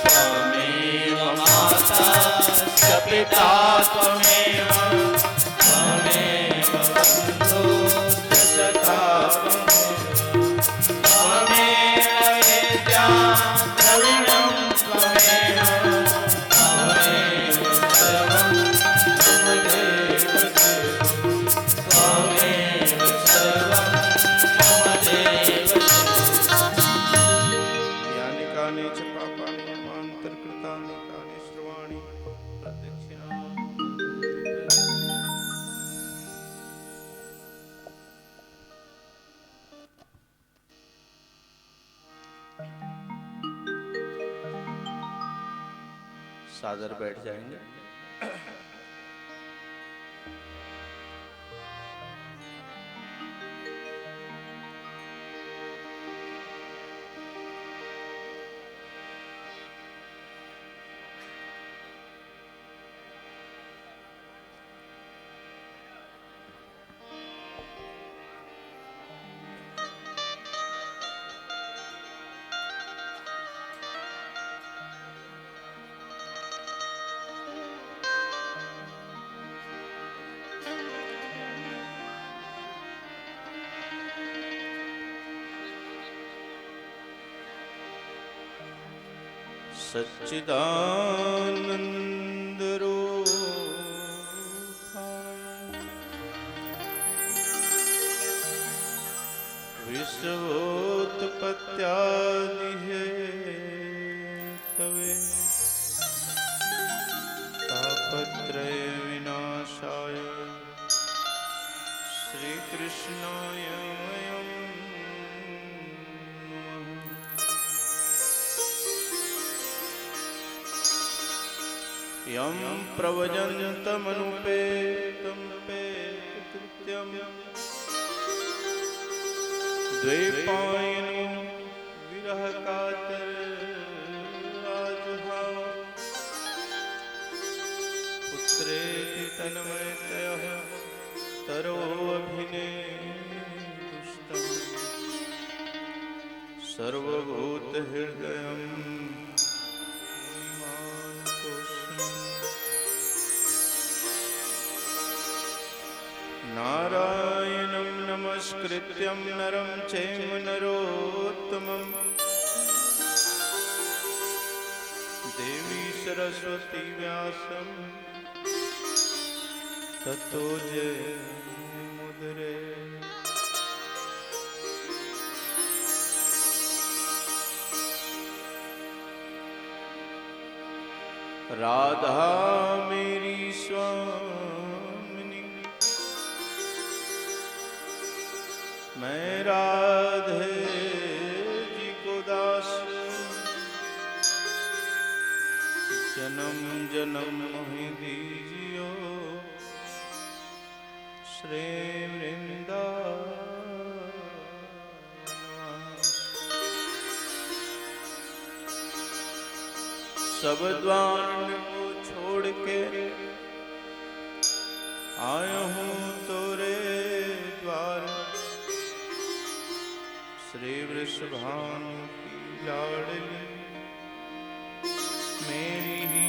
त्वमेव माता च पिता त्वमेव त्वमेव बन्धुश्च सखा त्वमेव विद्या द्रविणं त्वमेव त्वमेव सर्वं मम देव त्वमेव सर्वं मम देव। यानि कानि च पापानि ममान्तर्कृतानि तानि सर्वाणि प्रदक्षिणामि। सादर बैठ जाएंगे। सच्चिदानंद रूपाय विश्वोत्पत्त्यादिहेतवे तापत्रय विनाशाय श्रीकृष्णाय वयं यं प्रव्रजन्तमनुपेतं पेतकृत्यं द्वैपायनो विरहकातराजुहाव पुत्रेति तन्मयतयः तरोऽभिनेदुष्टम् सर्वभूतहृदयं नारायणं नमस्कृत्यं नरं चैव नरोत्तमं देवी सरस्वती व्यासं ततो जयमुदीरये। राधा मेरी स्वामिनी मैं राधे जी को दास जन्म जन्म मोहि दीजियो श्री वृंदावन। सब द्वार को छोड़ के आया हूँ तोरे द्वार श्री वृषभानु की लाडली मेरी ही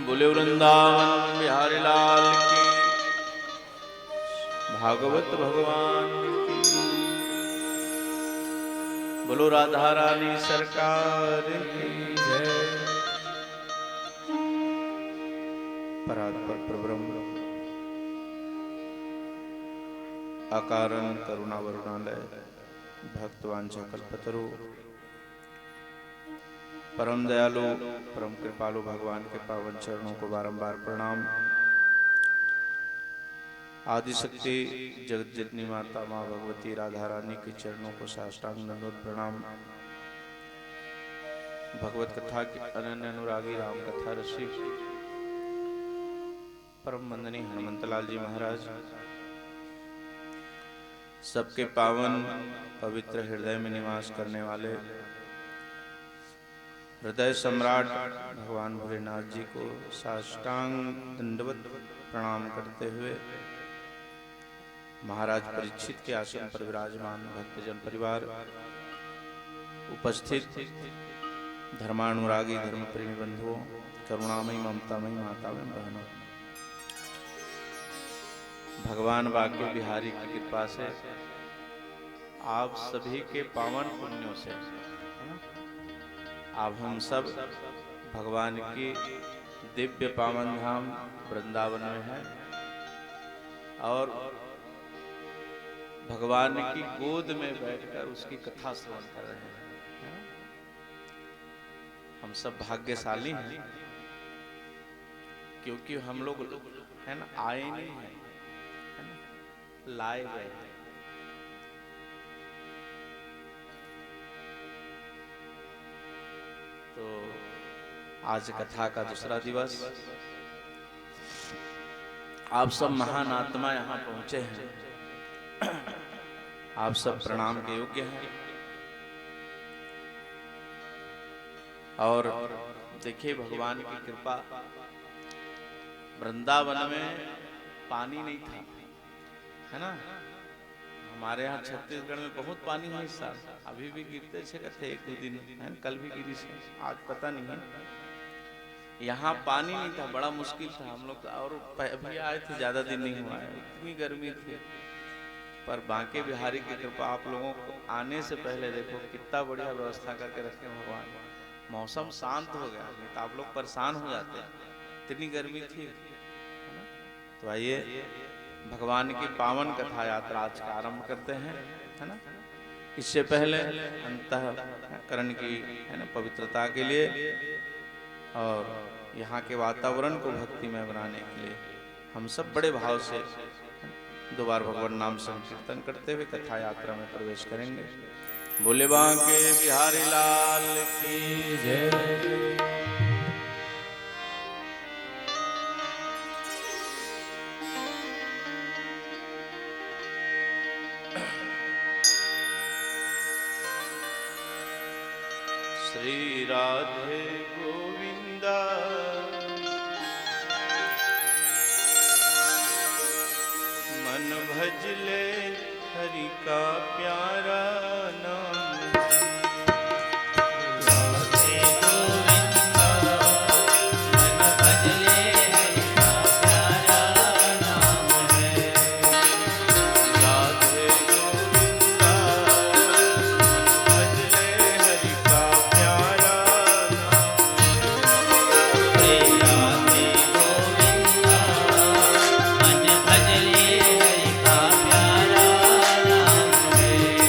बोले वृंदावन बिहारी लाल की भागवत भगवान की बोलो राधा रानी सरकार की जय। परात्पर परब्रह्म अकारण करुणावरुणालय भक्तवांछा कल्पतरु परम दयालु परम कृपालु भगवान के पावन चरणों को बारंबार प्रणाम। आदिशक्ति जगत जननी माता माँ भगवती राधा रानी के चरणों को साष्टांग दंडवत प्रणाम। भगवत कथा के अनन्य अनुरागी राम कथा रसिक परम वंदनीय हनुमंतलाल जी महाराज, सबके पावन पवित्र हृदय में निवास करने वाले हृदय सम्राट भगवान भोलेनाथ जी को साष्टांग दंडवत प्रणाम करते हुए महाराज परीक्षित के आसन पर विराजमान भक्तजन परिवार, उपस्थित धर्मानुरागी धर्म प्रेमी बंधुओं, करुणामयी ममतामयी मातामयी बहनों, भगवान वाक्य बिहारी की कृपा से आप सभी के पावन पुण्यों से अब हम सब भगवान की दिव्य पावन धाम वृंदावन में हैं और भगवान की गोद में बैठकर उसकी कथा श्रवण कर रहे हैं। हम सब भाग्यशाली हैं क्योंकि हम लोग है ना आए नहीं हैं, है ना, लाए गए हैं। तो आज कथा का दूसरा दिवस, आप सब महान आत्मा यहाँ पहुंचे हैं, आप सब प्रणाम के योग्य हैं। और देखिए भगवान की कृपा, वृंदावन में पानी नहीं था, है ना। हमारे यहाँ छत्तीसगढ़ में बहुत पानी है इस साल, अभी भी गिरते थे कहते एक दो दिन, है कल भी गिरी से, आज पता नहीं है। यहाँ पानी नहीं था, बड़ा मुश्किल था। हम लोग और अभी आए थे, ज्यादा दिन नहीं हुआ है, इतनी गर्मी थी। पर बांके बिहारी की कृपा, आप लोगों को आने से पहले देखो कितना बढ़िया व्यवस्था करके रखे भगवान। मौसम शांत हो गया, नहीं तो आप लोग परेशान हो जाते, इतनी गर्मी थी। तो आइए भगवान की पावन कथा यात्रा आज का आरंभ करते हैं, है ना। इससे पहले अंतःकरण की, है ना, पवित्रता के लिए और यहाँ के वातावरण को भक्तिमय बनाने के लिए हम सब बड़े भाव से दो बार भगवान नाम संकीर्तन करते हुए कथा यात्रा में प्रवेश करेंगे। बोले बांके बिहारी लाल की जय। श्री राधे गोविंदा मन भजले हरि का प्यारा नाम। राधे गोविंदा मन भजले हरि का प्यारा नाम है। राधे गोविंदा मन भजले हरि का प्यारा नाम है। राधे गोविंदा मन भजले हरि का प्यारा नाम है।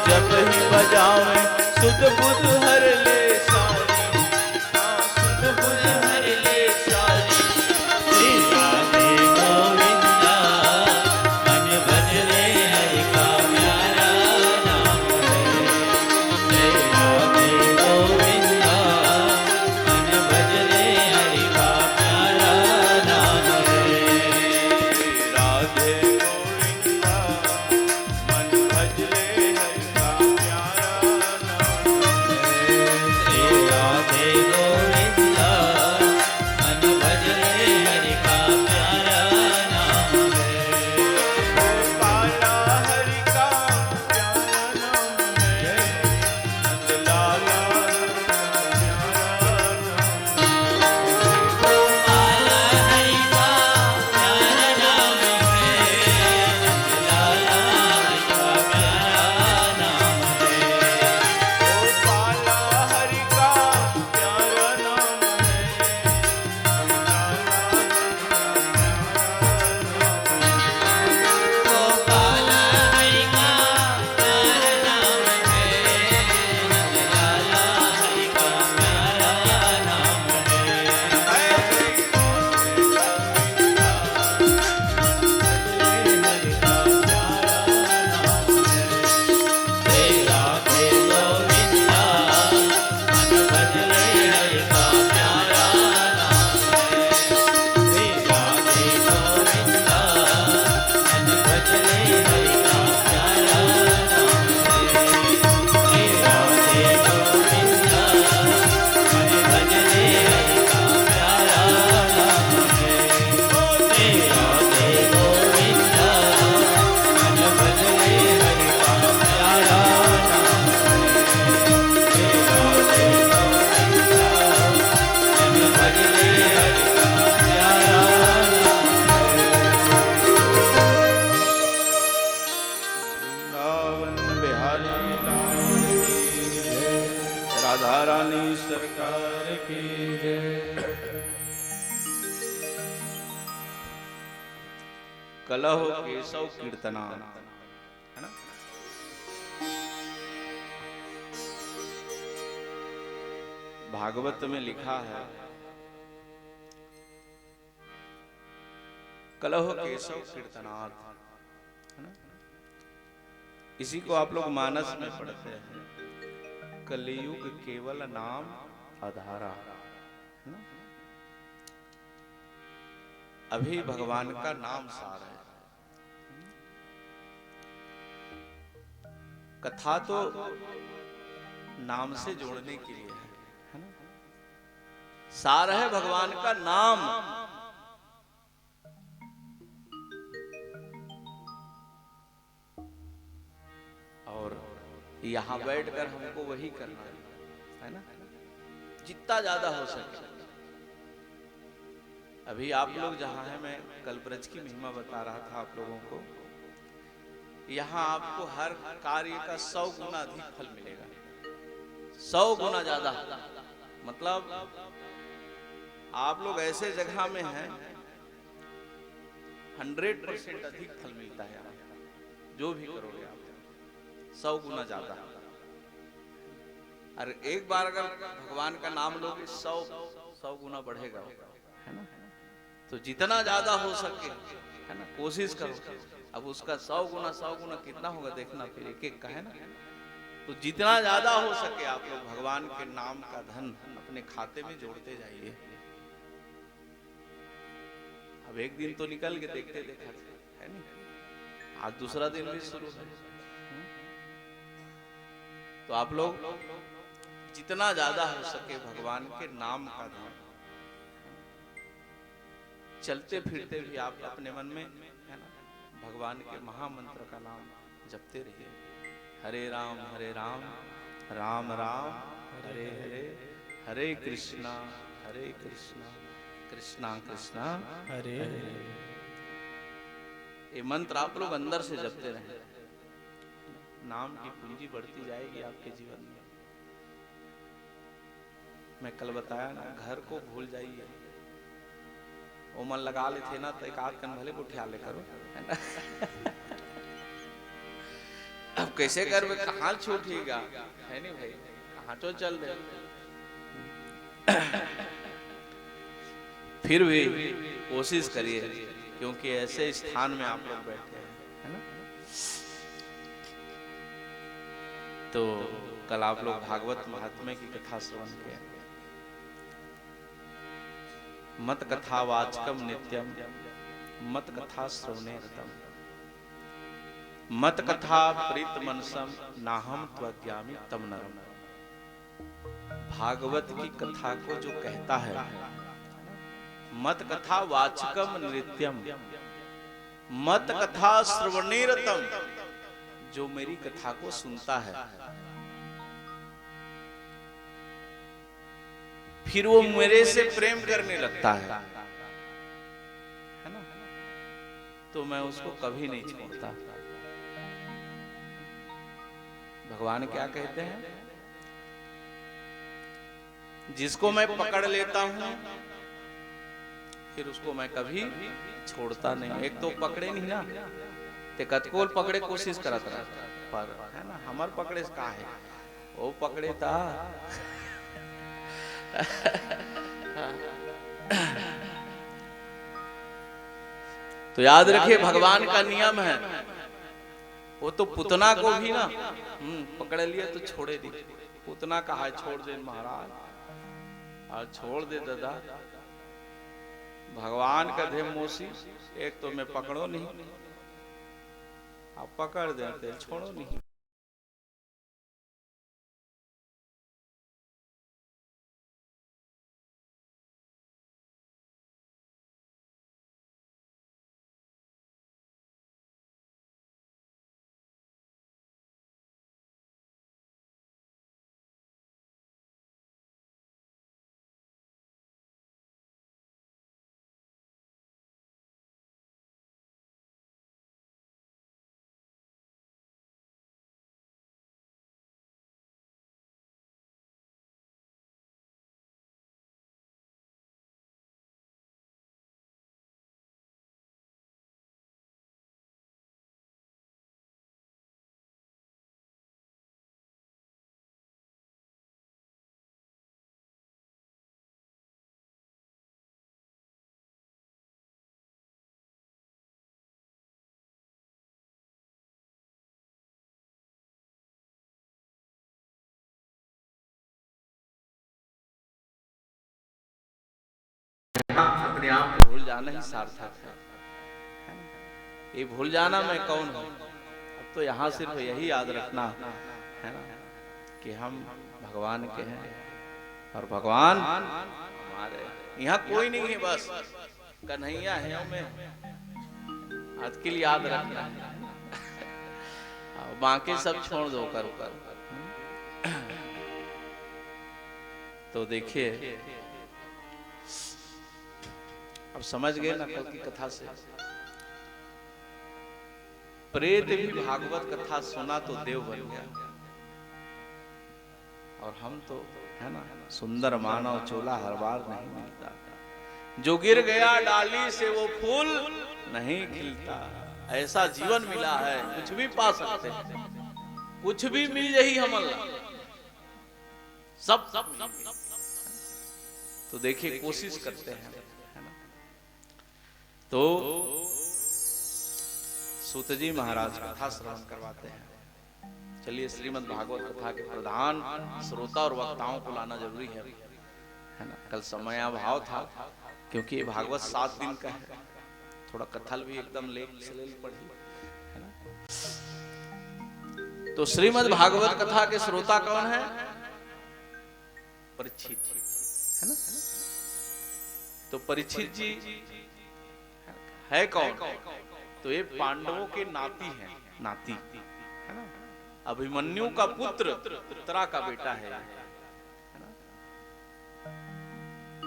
जब ही बजावे सुध बुध हर ले सारी, सुध बुध हर ले सारी। श्री राधे गोविंदा मन भज रे हरि का प्यारा नाम है। श्री राधे गोविंदा मन भज रे हरि का प्यारा नाम है। राधे गोविंदा मन भज रे हरि का प्यारा नाम है। श्री राधे गोविंदा मन भज रे हरि का प्यारा नाम है। गोपाला हरि का प्यारा नाम है, नंदलाला प्यारा नाम है। गोपाला हरि का प्यारा नाम है, नंदलाला हरि का प्यारा नाम है। गोपाला हरि का प्यारा नाम है, गोपाला हरि का प्यारा नाम है, नंदलाला हरि का प्यारा नाम है। श्री राधे गोविंदा मन भज रे हरि का प्यारा नाम है। श्री राधे गोविंदा मन भज रे हरि का प्यारा नाम है। श्री राधे गोविंदा मन भज रे हरि का प्यारा नाम है। श्री राधे गोविंदा मन भज रे हरि का प्यारा नाम है। श्री राधे गोविंदा मन भज रे हरि का प्यारा वृंदावन बिहारी लाल की जय, राधा रानी सरकार की जय। कलह केशव कीर्तना, है ना? भागवत में लिखा है, कलह केशव कीर्तनार्थ, है ना? इसी को आप लोग मानस में पढ़ते हैं, कलियुग केवल नाम आधारा, है ना? अभी भगवान का नाम सार है। कथा तो नाम से जोड़ने के लिए है ना? सार है भगवान का नाम। और यहां बैठकर हमको वही करना है ना, जितना ज्यादा हो सके। अभी आप लोग जहां हैं, मैं कल ब्रज की महिमा बता रहा था आप लोगों को। यहाँ आपको हर कार्य का 100 गुना अधिक फल मिलेगा, 100 गुना ज्यादा। मतलब आप लोग ऐसे जगह में हैं, 100% अधिक फल मिलता है आपको, जो भी करोगे आप 100 गुना ज्यादा। और एक बार अगर भगवान का नाम लोगे 100 गुना बढ़ेगा, है ना? तो जितना ज्यादा हो सके, है ना, कोशिश करो। अब उसका 100 गुना कितना होगा देखना, फिर एक एक का, है ना? तो जितना ज्यादा हो सके आप लोग भगवान के नाम का धन अपने खाते में जोड़ते जाइए। अब एक दिन तो निकल के देखते देखा, है नहीं? आज दूसरा दिन भी शुरू है। तो आप लोग जितना ज्यादा हो सके भगवान के नाम का धन, चलते फिरते भी आप अपने मन में, है ना, भगवान के महामंत्र का नाम जपते रहिए। हरे राम राम राम हरे हरे, हरे कृष्णा कृष्णा कृष्णा हरे हरे। ये मंत्र आप लोग अंदर से जपते रहें, नाम की पूंजी बढ़ती जाएगी आपके जीवन में। मैं कल बताया ना, घर को भूल जाइए। वो मन लगा लेते ना तो एक आध कन भले को उठा ले करो, है ना? अब कैसे कर में कहाँ छूटेगा, है नहीं भाई, कहाँ तो चल रहे। फिर भी कोशिश करिए, क्योंकि ऐसे स्थान में आप लोग बैठे हैं, है ना। तो कल आप लोग भागवत महात्म्य की कथा श्रवण किए। मत कथा वाचकम नित्यम मत कथा श्रवणे रतम मत कथा प्रीत मनसम नाहम त्वज्ञामि तम नरम। भागवत की कथा को जो कहता है, मत कथा वाचकम नित्यम मत कथा श्रवणे रतम, जो मेरी कथा को सुनता है फिर वो मेरे से प्रेम करने लगता है ना, तो मैं उसको कभी नहीं छोड़ता। भगवान क्या कहते हैं, जिसको मैं पकड़ लेता हूं फिर उसको मैं कभी छोड़ता नहीं। एक तो पकड़े नहीं ना, ते कतकोल पकड़े कोशिश करत रहा, पर है ना हमार पकड़े का है, वो पकड़े था। तो याद रखिए भगवान का नियम है, वो तो पुतना को भी ना पकड़ लिया तो छोड़े दी। पुतना कहा छोड़ दे महाराज, और छोड़ दे दादा। भगवान का धे मोसी, एक तो मैं पकड़ो नहीं, आप पकड़ देते छोड़ो नहीं। अपने आप को भूल जाना ही सार्थक है। ये भूल जाना मैं कौन हूं, अब तो यहाँ सिर्फ यही याद रखना है ना कि हम भगवान के हैं और भगवान हमारे। यहाँ कोई नहीं है, बस कन्हैया है हमें, आज के लिए याद रखना है। बाकी सब छोड़ दो कर ऊपर। तो देखिए अब समझ गए ना कल की कथा से, प्रेत भी भागवत कथा सुना तो देव बन गया, और हम तो है ना सुंदर मानव चोला हर बार नहीं मिलता, जो गिर गया डाली से वो फूल नहीं खिलता। ऐसा जीवन मिला है, कुछ भी पा सकते हैं, कुछ भी मिल जाही हमला सब। तो देखिए कोशिश करते हैं, है ना। तो सूत जी महाराज कथा श्रवण करवाते हैं। चलिए श्रीमद् भागवत कथा के प्रधान श्रोता और वक्ताओं को लाना जरूरी है ना। कल समय अभाव था, क्योंकि ये भागवत 7 दिन का है, थोड़ा कथल भी एकदम लेट से ले पड़ी है ना। तो श्रीमद् भागवत कथा के श्रोता कौन है? परीक्षित है ना। तो परीक्षित जी है कौन? तो ये पांडवों के नाती हैं, नाती है ना। अभिमन्यु का पुत्र, उत्तरा का बेटा है ना।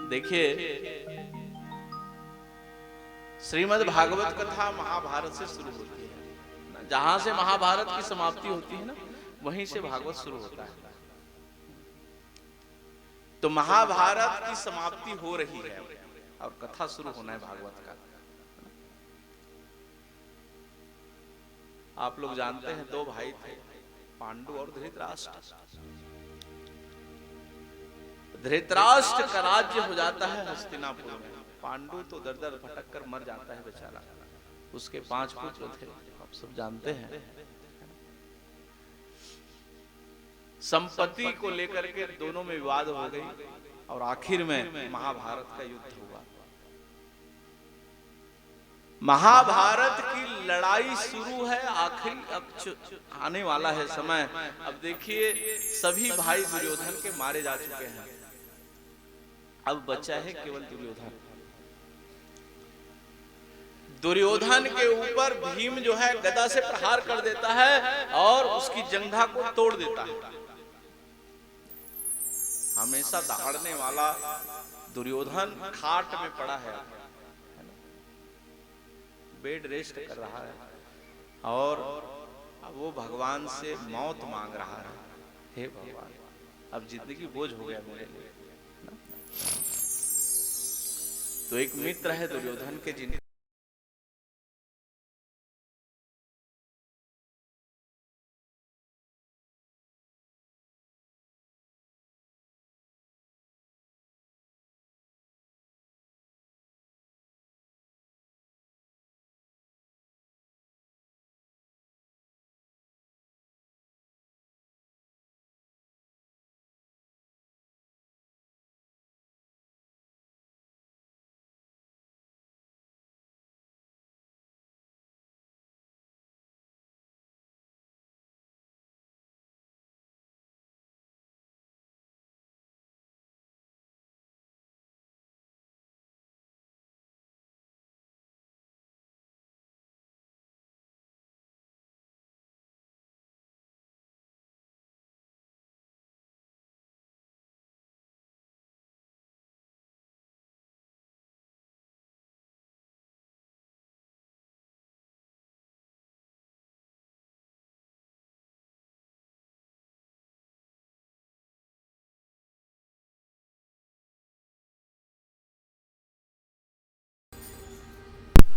देखिए श्रीमद् भागवत कथा महाभारत से शुरू होती है, जहां से महाभारत की समाप्ति होती है ना, वहीं से भागवत शुरू होता है। तो महाभारत की समाप्ति हो रही है और कथा शुरू होना है भागवत का। आप लोग जानते हैं 2 भाई थे, पांडु और धृतराष्ट्र का राज्य हो जाता है हस्तिनापुर में। पांडु तो दर दर भटक कर मर जाता है बेचारा। उसके 5 पुत्र थे, आप सब जानते हैं। संपत्ति को लेकर के दोनों में विवाद हो गई और आखिर में महाभारत का युद्ध हुआ। महाभारत की लड़ाई शुरू है, आखिरी अब आने वाला है समय। अब देखिए सभी भाई दुर्योधन के मारे जा चुके हैं, अब बचा है केवल दुर्योधन। दुर्योधन के ऊपर भीम जो है गदा से प्रहार कर देता है और उसकी जंघा को तोड़ देता है। हमेशा दहाड़ने वाला दुर्योधन खाट में पड़ा है, बेड रेस्ट कर रहा है और अब वो भगवान से मौत मांग रहा है। हे भगवान, अब जिंदगी बोझ हो गया मेरे लिए। तो एक मित्र है दुर्योधन के, जिन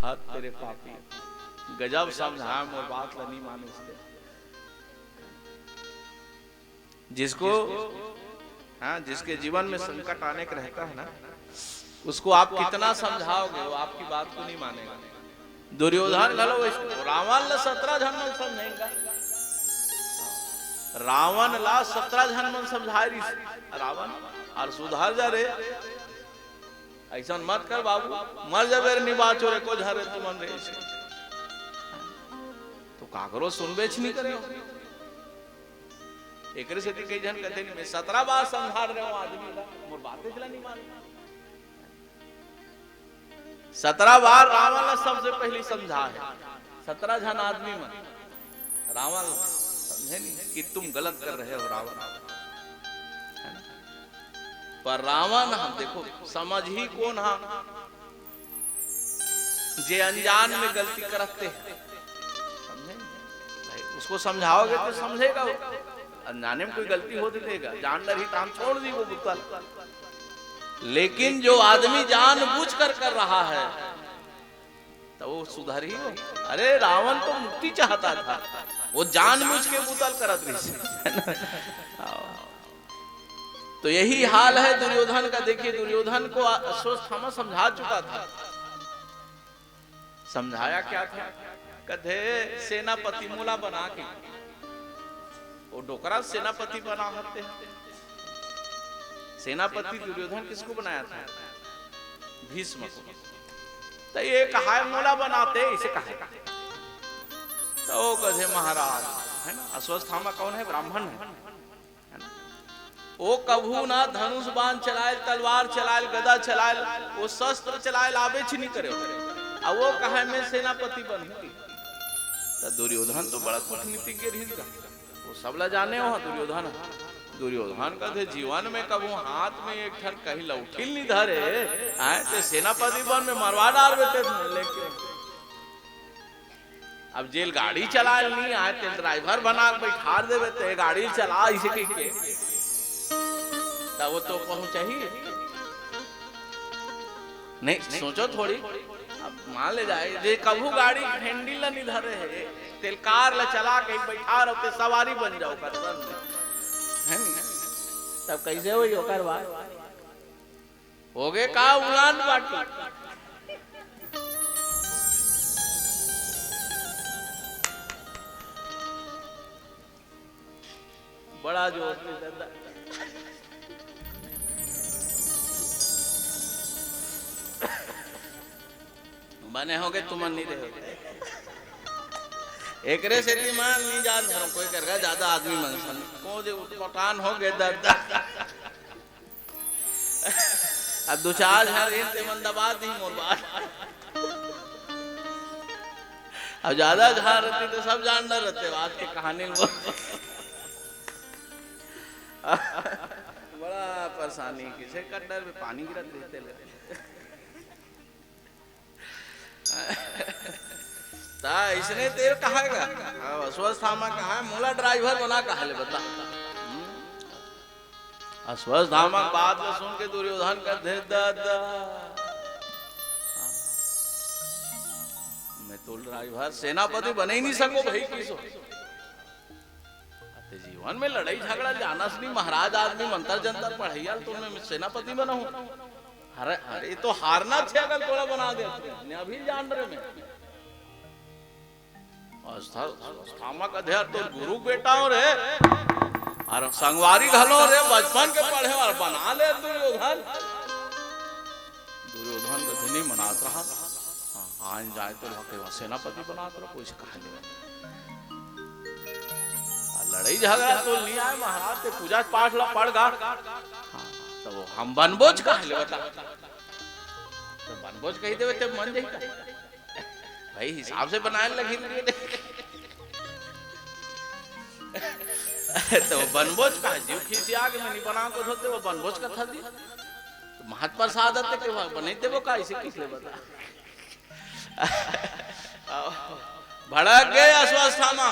हाथ तेरे पापी गजब समझाया मोर बात ला नहीं माने इसके। जिसको जिसके जीवन में संकट आने का रहता है ना, उसको आप कितना समझाओगे वो आपकी बात को नहीं मानेगा। दुर्योधन गलो रावण ला 17 जन मन समझेगा, रावण ला 17 जन मन समझा रही रावण और सुधार जा रे, ऐसा मत कर बाबू, मर जाबे नहीं बाचो रे को झरे तू मन रे। तो काकरो सुनबे छ नहीं करियो। एकरे से कई जन कहते नहीं मैं 17 बार समझा रहे हूं आदमी ला, मोर बातें चला नहीं मान। 17 बार रावण ला सबसे पहले समझा है। 17 जन आदमी में रावण समझे नहीं कि तुम गलत कर रहे हो रावण। पर रावण हम देखो समझ ही कौन हम जे अनजान में गलती करते हैं, समझे भाई। उसको समझाओगे तो समझेगा वो, अनजाने में कोई गलती हो देगा, जान रही तो हम छोड़ दी वो बुतल। लेकिन जो आदमी जानबूझ कर रहा है तो वो सुधर ही हो। अरे रावण तो मुक्ति चाहता था, वो जानबूझ के बुतल करत रही। तो यही हाल है दुर्योधन का। देखिए दुर्योधन को अश्वत्थामा समझा चुका था। समझाया क्या था? कथे सेनापति मूला बना के वो डोकरा सेनापति बना होते हैं। सेनापति दुर्योधन किसको बनाया था? भीष्म को। तो ये कहा मूला बनाते इसे कहा, तो कथे महाराज है ना, अश्वत्थामा कौन है? ब्राह्मण है। वो कभू ना धनुष बाण चलाए, तलवार चलाए, गदा चलाए, वो शस्त्र चलाए आवे नहीं करे। अब वो कहा मैं सेनापति बनूंगी। तो दुर्योधन तो बड़ा कूटनीतिज्ञ रही, वो सब ला जाने हो दुर्योधन। दुर्योधन का थे जीवन में कभू हाथ में एक ठन कहीं लौठिल नहीं धरे, आए तो सेनापति बन में मरवा डाल देते लेके। अब जेल गाड़ी चलाए नहीं आए तो ड्राइवर बना बैठा देवे, तो गाड़ी चला इसे के वो तो पहुंच चाहिए नहीं। सोचो थोड़ी, अब मान ले जाए जे कभू गाड़ी हैंडल नहीं धरे है तिलकार ले चला के बैठा रहो ते सवारी बन जाओ कर है नी तब कैसे होई ओकर बात होगे का उड़ान बाटी बड़ा जोर से दादा बने होगे तुम नहीं रहे एकरे से मान नहीं जान धरो कोई करगा ज्यादा आदमी मनसन को जे पठान हो गए दादा अब दो चार हजार इनते मंदाबाद नहीं मोर बात अब ज्यादा झार रहती तो सब जानना रहते बात की कहानी वो बड़ा परेशानी किसे कट्टर में पानी गिरत रहते ता इसने तेल कहाएगा अस्वस्थामा कहा है मोला ड्राइवर बना कहा ले बता अस्वस्थामा बात में सुन के दुर्योधन कर दे दादा मैं तो ड्राइवर सेनापति बने ही नहीं सको भाई किसो जीवन में लड़ाई झगड़ा जाना नहीं महाराज आदमी मंत्र जंतर पढ़ैया तो मैं सेनापति बना हूं अरे अरे तो हारना थे अगर थोड़ा बना देते अभी जान रहे मैं स्थामक अध्यक्ष तो गुरु बेटा हो रे और संगवारी घलो रे बचपन के पढ़े और बना ले दुर्योधन दुर्योधन का नहीं मनात रहा आज जाए तो सेनापति बनात रहा कुछ कहा नहीं लड़ाई झगड़ा तो नहीं आए महाराज से पूजा पाठ ला पड़ गा तो हम बनभोज कहा ले बता तो बनभोज कही देवे तब मन जाई भाई हिसाब से बनाए लगी तो बनभोज का जीव खींची आगे में नहीं बना को होते वो बनभोज का था दी तो महत प्रसाद आते के बने थे वो का इसे किस ले बता भड़क गए अस्वस्थामा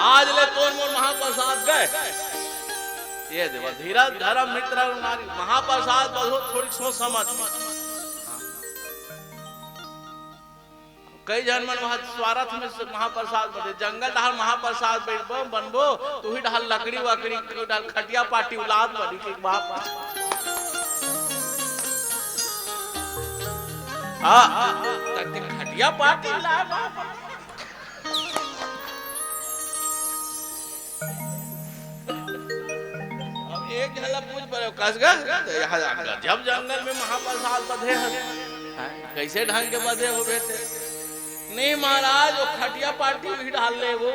आज ले तोर मोर महाप्रसाद गए ये देवा धीरज धर्म मित्र नारी महाप्रसाद बहुत थोड़ी सोच समझ कई जन मन वहां स्वार्थ में महाप्रसाद बने जंगल ढाल महाप्रसाद बैठबो बनबो तू ही ढाल लकड़ी वकड़ी ढाल खटिया पाटी औलाद बड़ी के बाप हां तक खटिया पाटी ला बाप एक झलक पूछ पर कसगा जब जंगल में महाप्रसाद बधे हैं कैसे ढंग के बधे हो बेटे नहीं महाराज वो खटिया पार्टी भी डाल ले वो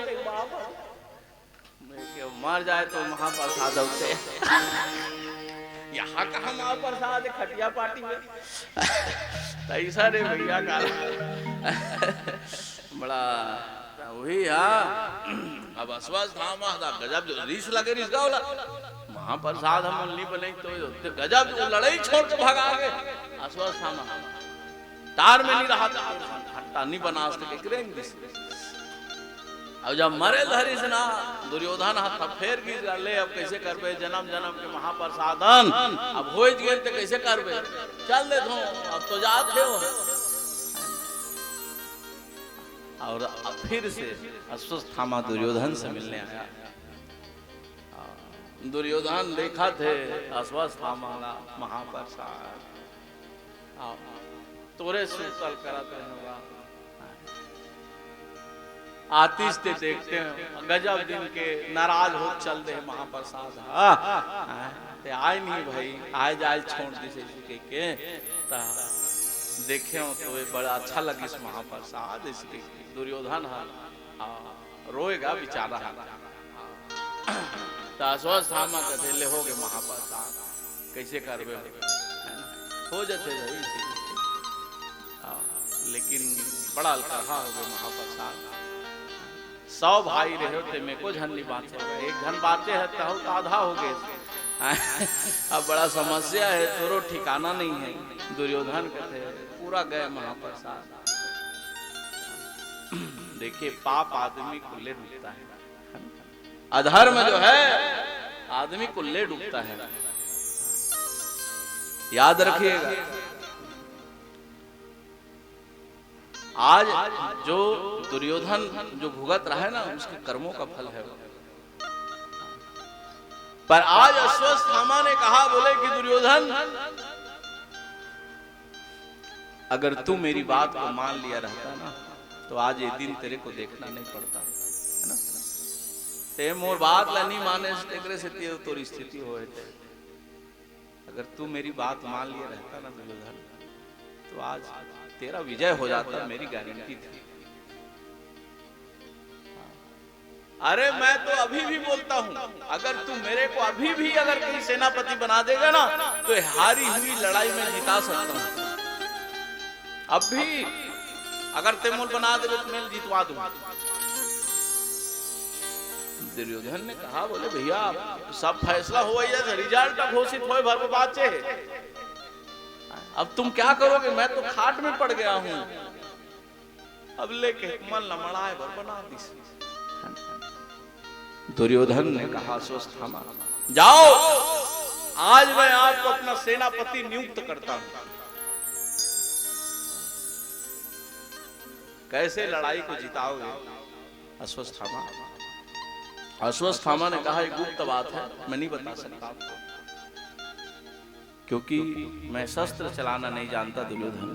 मर जाए तो महाप्रसाद होते यहाँ कहा महाप्रसाद खटिया पार्टी में ऐसा रे भैया का बड़ा वही अब अस्वस्थ गजब रीस लगे रीस गावला महाप्रसाद हम नहीं बने तो गजब लड़ाई छोड़ के भगा गए अस्वस्थ तार में नहीं रहा हट्टा नहीं बना सके अब जब मरे धरी से ना दुर्योधन हाथ फेर गिर ले अब कैसे करबे जन्म जन्म के महाप्रसादन अब हो गए तो कैसे करबे चल दे दो अब तो जात थे और फिर से अस्वस्थामा दुर्योधन से मिलने आया दुर्योधन देखा थे अस्वस्थामा महाप्रसाद तोरे सुतल कराते होगा आतिश ते देखते हैं गजब दिन के नाराज हो चल दे महाप्रसाद ते आए नहीं भाई आए जाए छोड़ दी से के देखे हो तो बड़ा अच्छा लगी इस महाप्रसाद इसके दुर्योधन रोएगा बेचारा अस्वस्थामा कथे ले हो गए महाप्रसाद कैसे करबे हो जाते लेकिन बड़ा कहा हो गए महाप्रसाद 100 भाई रहे होते मेरे को झन नहीं बांटे एक घन बांटे है तो आधा हो गए अब बड़ा समस्या है तोरो ठिकाना नहीं है दुर्योधन कहते पूरा गए महाप्रसाद देखिए पाप आदमी को ले डूबता है अधर्म जो है आदमी को ले डूबता है याद रखिएगा आज जो दुर्योधन जो भुगत रहा है ना, उसके कर्मों का फल है वो। पर आज अश्वत्थामा ने कहा, बोले कि दुर्योधन अगर तू मेरी बात को मान लिया रहता ना, तो आज ये दिन तेरे को देखना नहीं पड़ता, है ना। ते मोर बात ला नहीं माने से तोरी स्थिति हो। अगर तू मेरी बात मान लिया रहता ना दुर्योधन, तो आज तेरा विजय हो जाता, मेरी गारंटी थी। अरे मैं तो अभी भी बोलता हूं, अगर तू मेरे को अभी भी अगर कहीं सेनापति बना देगा ना, तो हारी हुई लड़ाई में जिता सकता हूं। अब भी अगर तेमोल बना दे तो मैं जितवा दूंगा। दुर्योधन ने कहा, बोले भैया सब फैसला हो गया, रिजल्ट घोषित हो भर बाचे, अब तुम क्या करोगे? मैं तो खाट में पड़ गया हूं, अब लेके मन लमड़ा है भर बना दी। दुर्योधन ने कहा, अश्वत्थामा जाओ, आज मैं आपको अपना सेनापति नियुक्त करता हूं। कैसे लड़ाई को जिताओगे अश्वत्थामा? अश्वत्थामा ने कहा, एक गुप्त बात है, मैं नहीं बता सकता आपको, क्योंकि मैं शस्त्र चलाना नहीं जानता दुर्योधन।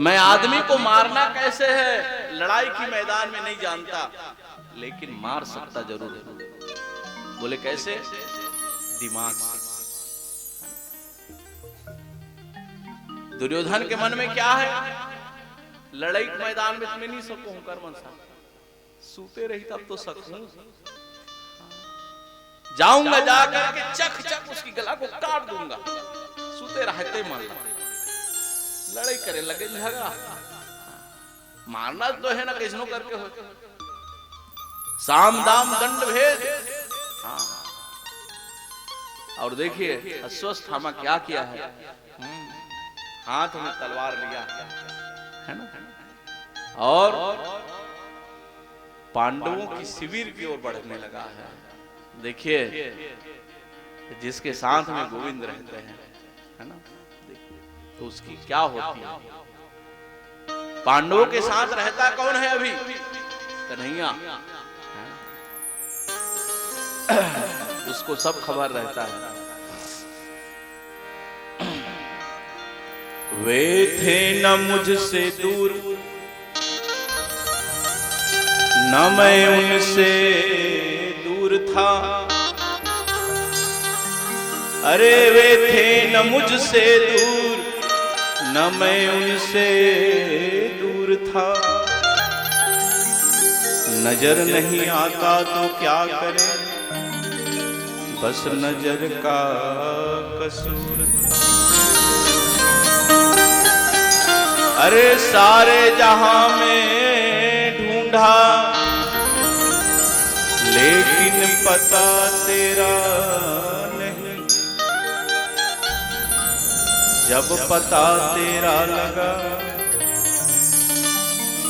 मैं आदमी को मारना कैसे है लड़ाई की मैदान में नहीं जानता, लेकिन मार सकता जरूर है। बोले कैसे? दिमाग से। दुर्योधन के मन में क्या है? लड़ाई के मैदान में तुम्हें नहीं सकूं कर्मन सा, सूते रही तब तो सकूं, जाऊंगा जाकर के चक चक उसकी गला को काट दूंगा, सूते रहते मान लड़ाई करे लगे झगड़ा। मारना तो है ना किसनो करके हो, साम दाम दंड भेद। हाँ। और देखिए अश्वत्थामा क्या किया है, हाथ में तलवार लिया है ना, और पांडवों की शिविर की ओर बढ़ने लगा है। देखिए जिसके साथ में गोविंद रहते हैं, है ना, तो उसकी क्या होती है। पांडवों के साथ रहता कौन है अभी? कन्हैया। उसको सब खबर रहता है। वे थे न मुझसे दूर, न मैं उनसे दूर था। अरे वे थे न मुझसे दूर, न मैं उनसे दूर था। नजर नहीं आता तो क्या करे, बस नजर का कसूर था। अरे सारे जहां में ढूंढा, लेकिन पता तेरा नहीं। जब पता तेरा लगा,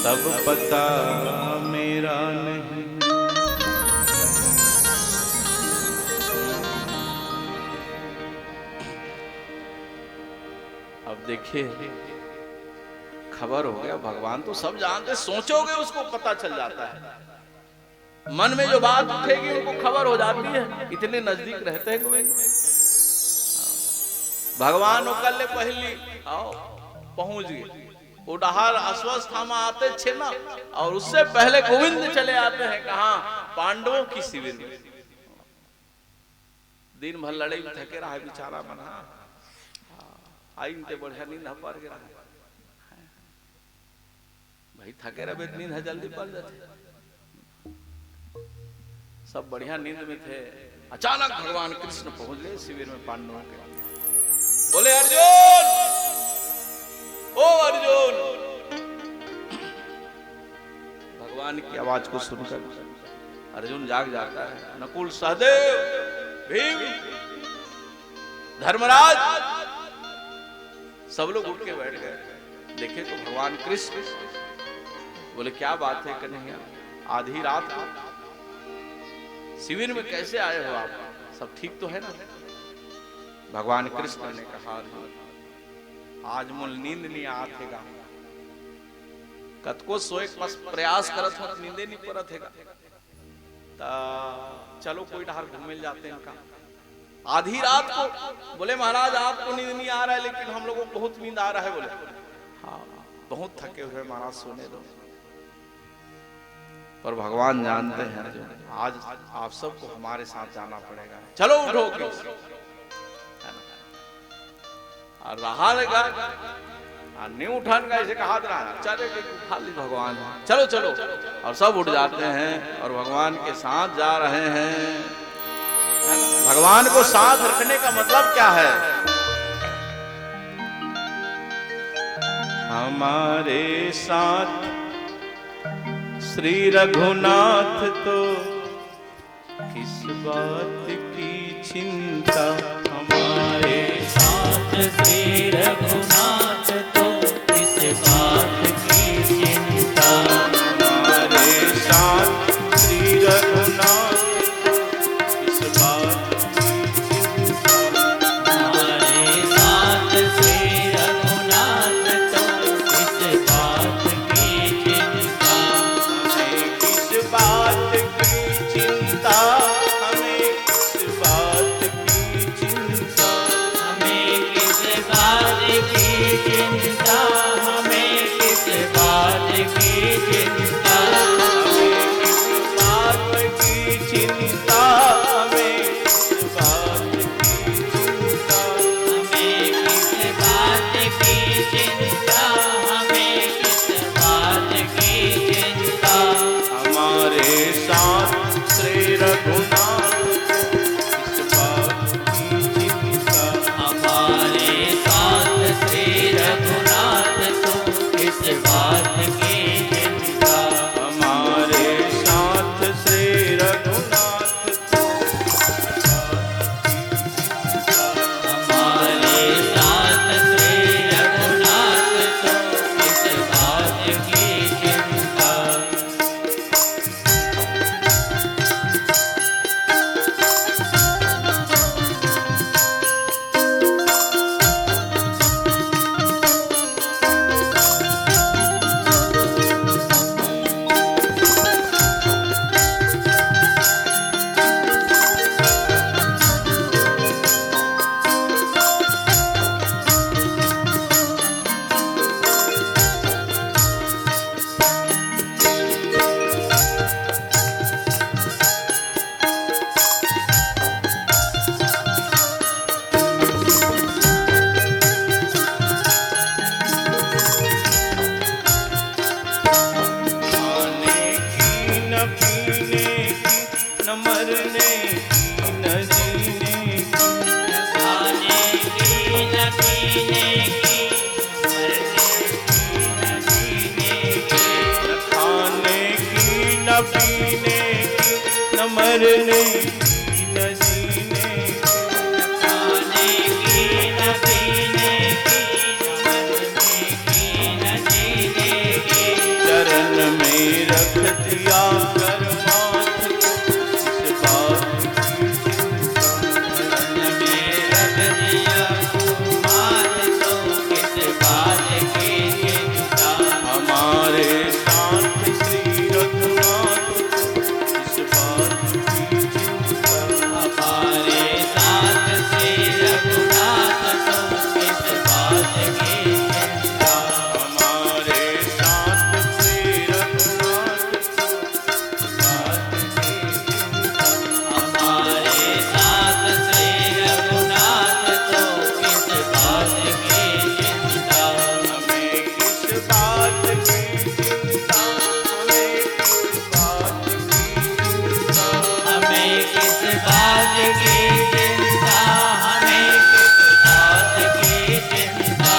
तब पता मेरा नहीं। अब देखिए खबर हो गया, भगवान तो सब जानते, सोचोगे उसको पता चल जाता है। मन में जो बात उठेगी उनको खबर हो जाती है, इतने नजदीक रहते हैं गोविंद। भगवान उकल पहली आओ पहुंच गए, उड़ार अश्वत्थामा आते छे ना, और उससे पहले गोविंद चले आते हैं कहां? पांडवों की शिविर में। दिन भर लड़ाई में थके रहा बेचारा बना, आई बढ़िया नींद पर गया भाई, थके रहे नींद है जल्दी पड़ जाते। सब बढ़िया नींद में थे, अचानक भगवान कृष्ण पहुंच गए शिविर में पांडवों के। बोले अर्जुन, ओ अर्जुन। भगवान की आवाज को सुनकर अर्जुन जाग जाता है। नकुल, सहदेव, भीम, धर्मराज सब लोग उठ के बैठ गए। देखे तो भगवान कृष्ण। बोले क्या बात है कन्हैया, आधी रात शिविर में कैसे आए हो आप? सब ठीक तो है ना? भगवान कृष्ण ने कहा, आज मुझे नींद नहीं आतेगा, कतको सोए प्रयास करत हो नींदे नहीं परत है ता चलो कोई डहार घूमे जाते हैं का आधी रात को बोले महाराज आपको नींद नहीं आ रहा है लेकिन हम लोगों को बहुत नींद आ रहा है बोले हाँ बहुत थके हुए महाराज सोने दो पर भगवान जानते हैं जो आज आप सबको हमारे साथ जाना पड़ेगा चलो उठो के और रहा लगा नहीं उठान का ऐसे कहा रहा चले उठा ली भगवान चलो चलो और सब उठ जाते हैं और भगवान के साथ जा रहे हैं। भगवान को साथ रखने का मतलब क्या है? हमारे साथ श्री रघुनाथ तो किस बात की चिंता, हमारे साथ श्री रघुनाथ तो किस बात की चिंता, हमारे साथ श्री रघुनाथ किस बात की चिंता, हमारे साथ श्री रघुनाथ तो किस बात की चिंता, हमें किस बात की चिंता, हमें किस बात की चिंता, हमें किस बात की चिंता, हमें किस बात की चिंता, हमें किस बात की चिंता, हमें किस बात की चिंता, हमें किस बात की चिंता, हमें किस बात की चिंता, हमारे साथ श्री रघुनाथ किस बात की चिंता, हमारे साथ श्री रघुनाथ तो किस बात की चिंता, हमारे साथ श्री रघुनाथ हमारे साथ श्री रघुनाथ तो किस बात की चिंता, खाने की न पीने की न मरने की न जीने की, खाने की न पीने की, मरने की न जीने की, न खाने की न पीने की न मरने की न जीने की, खाने की न पीने की, मरने की न जीने की, चरण में रख दिया कर माथ इस बात की चिंता, में रख दिया मात तो किस बात की चिंता, हमारे साथ श्री रघुनाथ इस बात की चिंता, हमारे साथ श्री रघुनाथ तो किस बात की चिंता, हमारे साथ श्री रघुनाथ बात की चिंता, हमारे साथ श्री रघुनाथ तो किस बात की चिंता, हमें किस बात की चिंता, हमें किस बात की चिंता, हमें किस बात की चिंता, हमें किस बात की चिंता,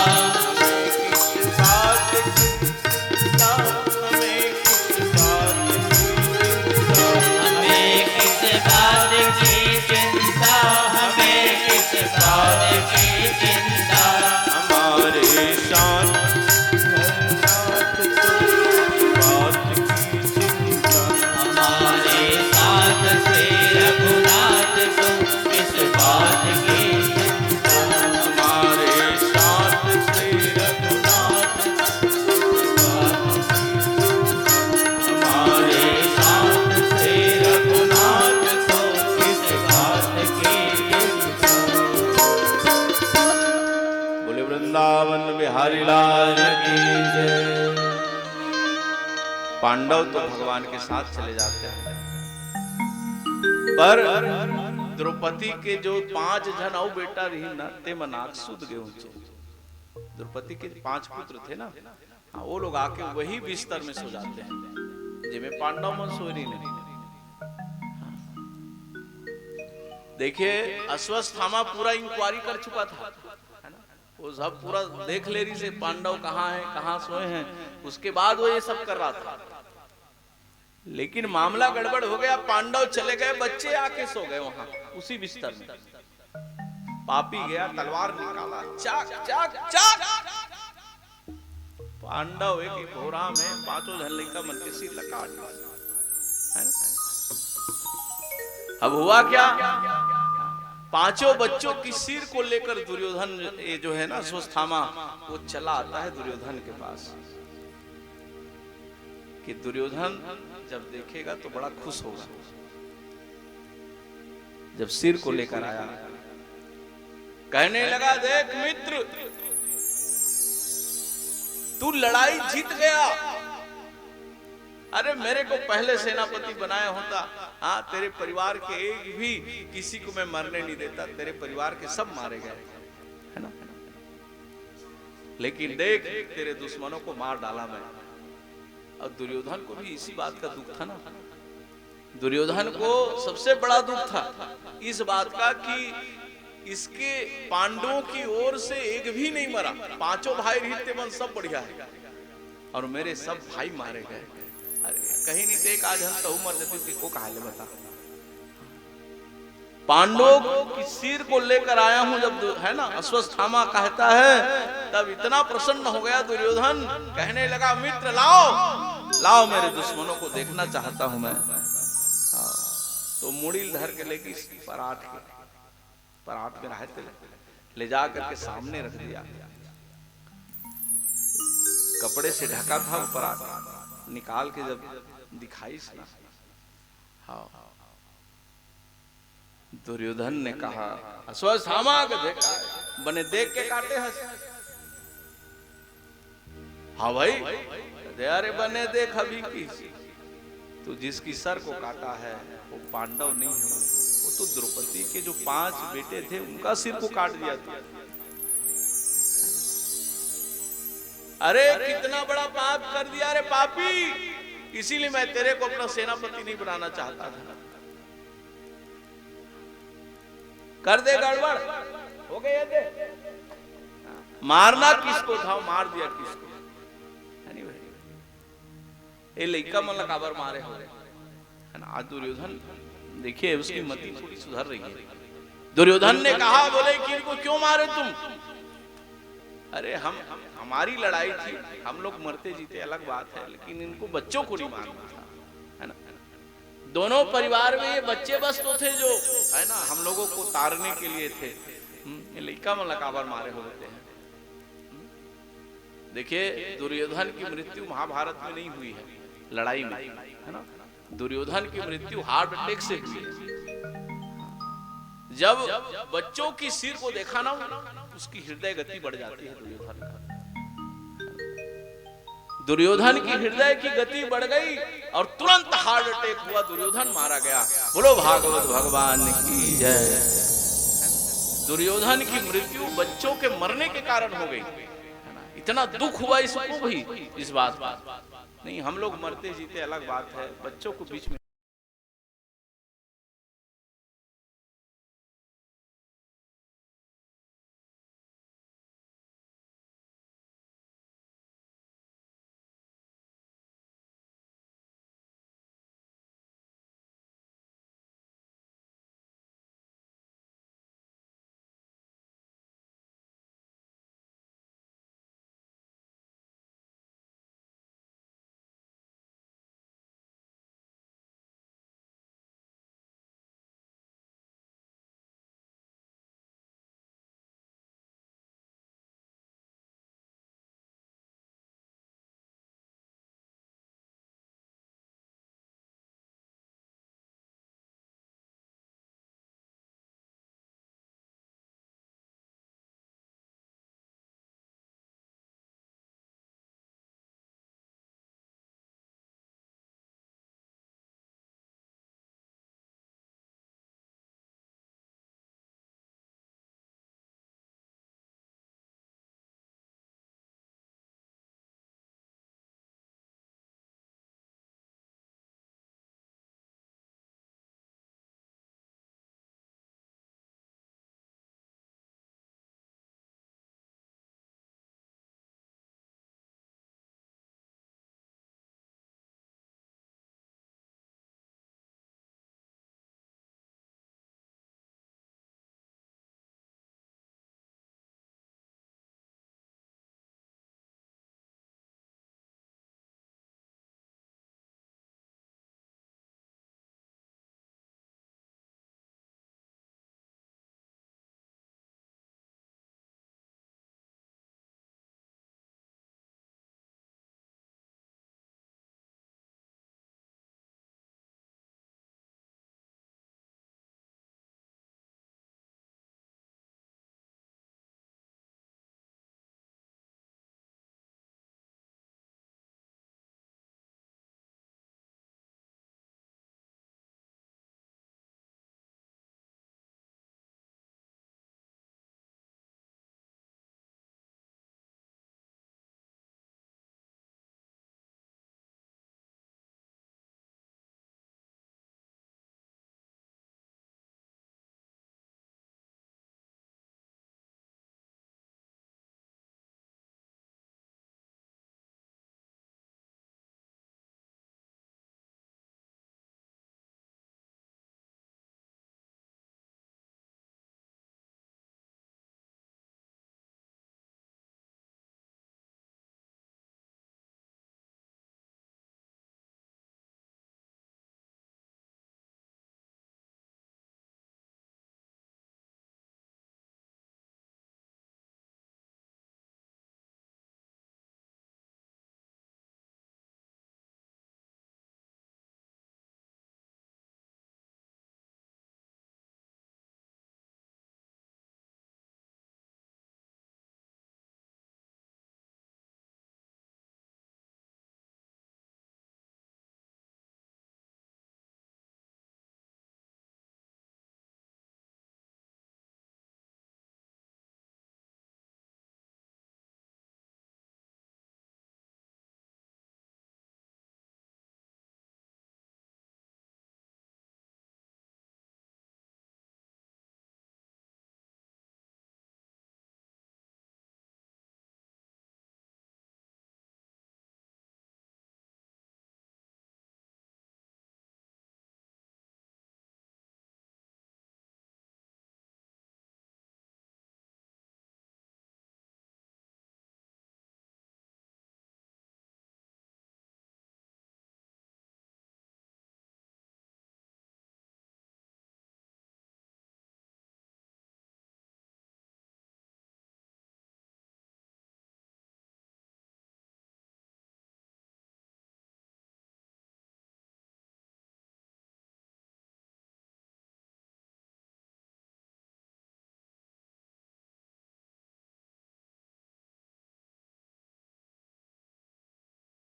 वृंदावन बिहारी लाल की जय। पांडव तो भगवान के साथ चले जाते हैं, पर द्रौपदी के जो 5 जन और बेटा रही ना ते मनाक सुध गए ऊंचे। द्रौपदी के 5 पुत्र थे ना, हाँ, वो लोग आके वही बिस्तर में सो जाते हैं जिसमें पांडव मन सो रही नहीं। देखिए अश्वत्थामा पूरा इंक्वायरी कर चुका था, है ना, वो सब पूरा देख ले रही से पांडव कहाँ हैं, कहाँ सोए हैं, उसके बाद वो ये सब कर रहा था। लेकिन मामला गड़बड़ हो गया, पांडव चले गए, बच्चे आके सो गए वहां उसी बिस्तर में। पापी गया, तलवार निकाला, चाक चाक चाक, पांडव एक घोड़ा में 5 जन लड़का मन के सिर लगा दिया। अब हुआ क्या, 5 बच्चों की सिर को लेकर दुर्योधन ये जो है ना अश्वत्थामा, वो चला आता है दुर्योधन के पास। कि दुर्योधन जब देखेगा तो बड़ा खुश होगा। जब सिर को लेकर आया, कहने लगा, देख मित्र, तू लड़ाई जीत गया। अरे मेरे को पहले सेनापति बनाया होता, हाँ, तेरे परिवार के एक भी किसी को मैं मरने नहीं देता, तेरे परिवार के सब मारे गए, है ना। लेकिन देख, तेरे दुश्मनों को मार डाला मैं। और दुर्योधन को भी इसी बात का दुख था ना। दुर्योधन को सबसे बड़ा दुख था इस बात का कि इसके पांडवों की ओर से एक भी नहीं मरा। 5 भाई रहते सब बढ़िया है, और मेरे सब भाई मारे गए। अरे कहीं नहीं थे, आज हम तो मर जाती को कहा ले बता। पांडवों की सिर को लेकर आया हूं जब, है ना, अश्वत्थामा कहता है, तब इतना प्रसन्न हो गया दुर्योधन, कहने लगा, मित्र लाओ लाओ, मेरे दुश्मनों को देखना चाहता हूं मैं। तो मुड़ील धर के लेके पराठ में रहते ले जा करके सामने रख दिया। कपड़े से ढका था वो पराठ, निकाल के जब दिखाई सुना, हाँ, दुर्योधन ने कहा, अश्वत्थामा को देखा, बने देख के काटे हंस। हाँ भाई, अरे बने देख अभी की, तो जिसकी सर को काटा है वो पांडव नहीं है, वो तो द्रौपदी के जो 5 बेटे थे उनका सिर को काट दिया था। अरे कितना बड़ा पाप कर दिया रे पापी, इसीलिए मैं तेरे को अपना सेनापति नहीं बनाना चाहता था। कर दे गड़बड़, हो गया दे। मारना किसको था, मार दिया किसको। ये लड़का मन काबर मारे हो रहे, है ना। आज दुर्योधन देखिए उसकी मति थोड़ी सुधर रही है। दुर्योधन ने कहा, बोले कि इनको क्यों मारे तुम। अरे हमारी लड़ाई थी, हम लोग मरते जीते अलग बात है, लेकिन इनको बच्चों को नहीं मारना था, है ना। दोनों परिवार में ये बच्चे बस तो थे जो, है ना, हम लोगों को तारने के लिए थे। ये लड़का मन काबर मारे होते हैं। देखिए दुर्योधन की मृत्यु महाभारत में नहीं हुई है, लड़ाई में, है ना। दुर्योधन की मृत्यु हार्ट अटैक से हुई है। जब बच्चों की सिर को देखा ना, उसकी हृदय गति बढ़ जाती है दुर्योधन का। दुर्योधन की हृदय की गति बढ़ गई और तुरंत हार्ट अटैक हुआ, दुर्योधन मारा गया। बोलो भागवत भगवान की जय। दुर्योधन की मृत्यु बच्चों के मरने के कारण हो गई। इतना दुख हुआ इसको भी, इस बात नहीं, हम लोग मरते जीते अलग बात है, बच्चों को बीच में